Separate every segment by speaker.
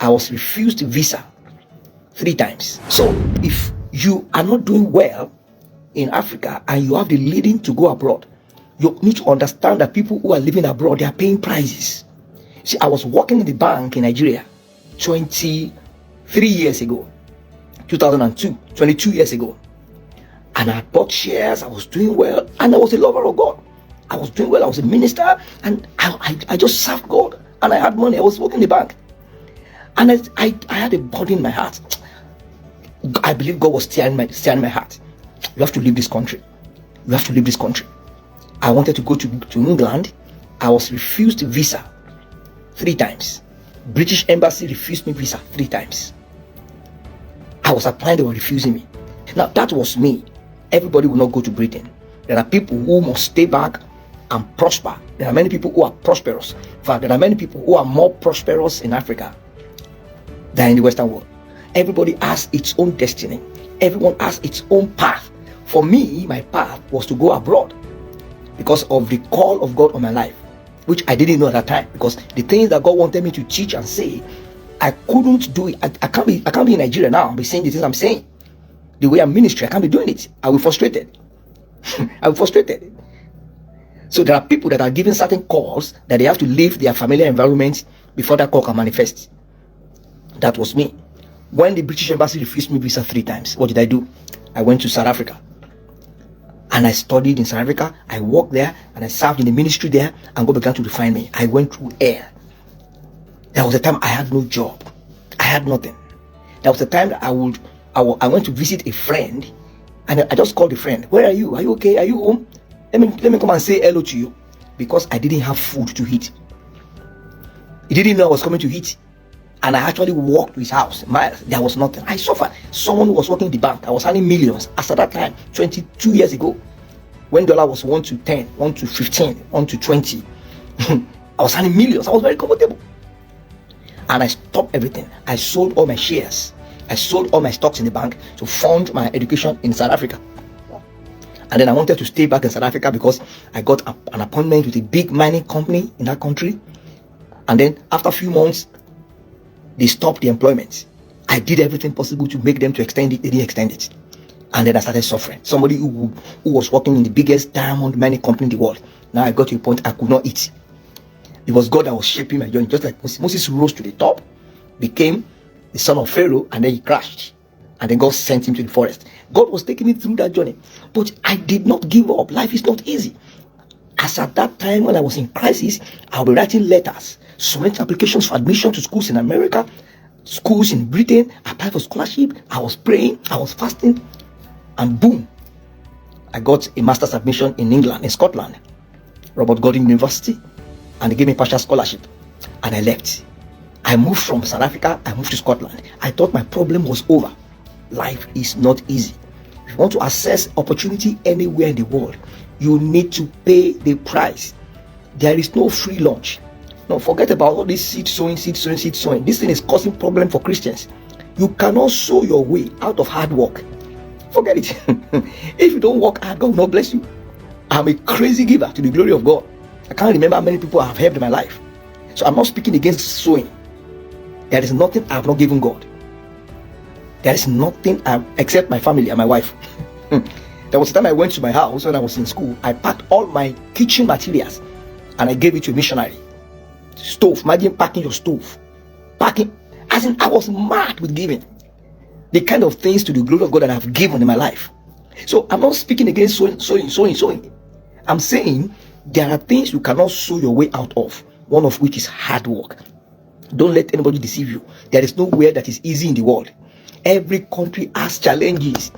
Speaker 1: I was refused visa 3 times. So if you are not doing well in Africa and you have the leading to go abroad, you need to understand that people who are living abroad, they are paying prices. See, I was working in the bank in Nigeria 23 years ago, 2002, 22 years ago. And I bought shares, I was doing well, and I was a lover of God. I was doing well, I was a minister, and I just served God, and I had money, I was working in the bank. And I had a burden in my heart. I believe God was stirring my heart. You have to leave this country. You have to leave this country. I wanted to go to England. I was refused visa 3 times. British Embassy refused me visa 3 times. I was applying, they were refusing me. Now that was me. Everybody will not go to Britain. There are people who must stay back and prosper. There are many people who are prosperous. In fact, there are many people who are more prosperous in Africa than in the Western world. Everybody has its own destiny. Everyone has its own path. For me, my path was to go abroad because of the call of God on my life, which I didn't know at that time, because the things that God wanted me to teach and say, I couldn't do it. I can't be in Nigeria now and be saying the things I'm saying. The way I'm ministry, I can't be doing it. I will be frustrated. I will be frustrated. So there are people that are given certain calls that they have to leave their familiar environment before that call can manifest. That was me. When the British Embassy refused me visa 3 times, what did I do? I went to South Africa. And I studied in South Africa. I worked there and I served in the ministry there, and God began to refine me. I went through air. There was a time I had no job. I had nothing. There was a time that I went to visit a friend, and I just called the friend. Where are you? Are you okay? Are you home? Let me come and say hello to you, because I didn't have food to eat. He didn't know I was coming to eat. And I actually walked to his house. There was nothing. I suffered. Someone who was working in the bank, I was earning millions. As at that time, 22 years ago, when dollar was 1 to 10, 1 to 15, 1 to 20, I was earning millions. I was very comfortable. And I stopped everything. I sold all my shares. I sold all my stocks in the bank to fund my education in South Africa. And then I wanted to stay back in South Africa because I got an appointment with a big mining company in that country. And then after a few months, they stopped the employment. I did everything possible to make them to extend it. They didn't extend it. And then I started suffering. Somebody who was working in the biggest diamond mining company in the world. Now I got to a point I could not eat. It was God that was shaping my journey. Just like Moses rose to the top, became the son of Pharaoh, and then he crashed. And then God sent him to the forest. God was taking me through that journey. But I did not give up. Life is not easy. As at that time when I was in crisis, I'll be writing letters, submitting applications for admission to schools in America, schools in Britain, apply for scholarship. I was praying, I was fasting, and boom, I got a master's admission in England, in Scotland, Robert Gordon University, and they gave me partial scholarship, and I left. I moved from South Africa, I moved to Scotland. I thought my problem was over. Life is not easy. If you want to access opportunity anywhere in the world, you need to pay the price. There is no free lunch. No, forget about all this seed sowing. This thing is causing problem for Christians. You cannot sow your way out of hard work. Forget it. If you don't work hard, God will not bless you. I'm a crazy giver to the glory of God. I can't remember how many people I have helped in my life. So I'm not speaking against sowing. There is nothing I have not given God. There is nothing except my family and my wife. There was a time I went to my house when I was in school. I packed all my kitchen materials and I gave it to a missionary. Stove. Imagine packing your stove. Packing. As in, I was mad with giving. The kind of things to the glory of God that I have given in my life. So I'm not speaking against sowing. I'm saying there are things you cannot sow your way out of. One of which is hard work. Don't let anybody deceive you. There is nowhere that is easy in the world. Every country has challenges.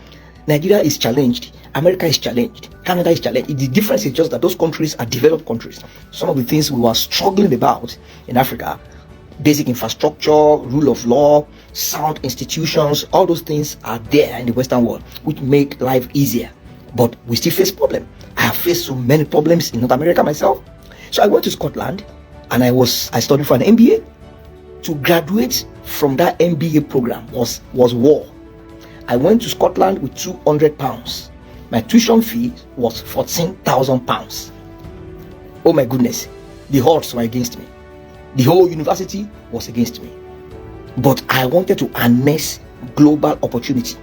Speaker 1: Nigeria is challenged. America is challenged. Canada is challenged. The difference is just that those countries are developed countries. Some of the things we were struggling about in Africa, basic infrastructure, rule of law, sound institutions, all those things are there in the Western world, which make life easier. But we still face problems. I have faced so many problems in North America myself. So I went to Scotland and I studied for an MBA. To graduate from that MBA program was war. I went to Scotland with £200. My tuition fee was £14,000. Oh my goodness, the odds were against me. The whole university was against me. but I wanted to harness global opportunity.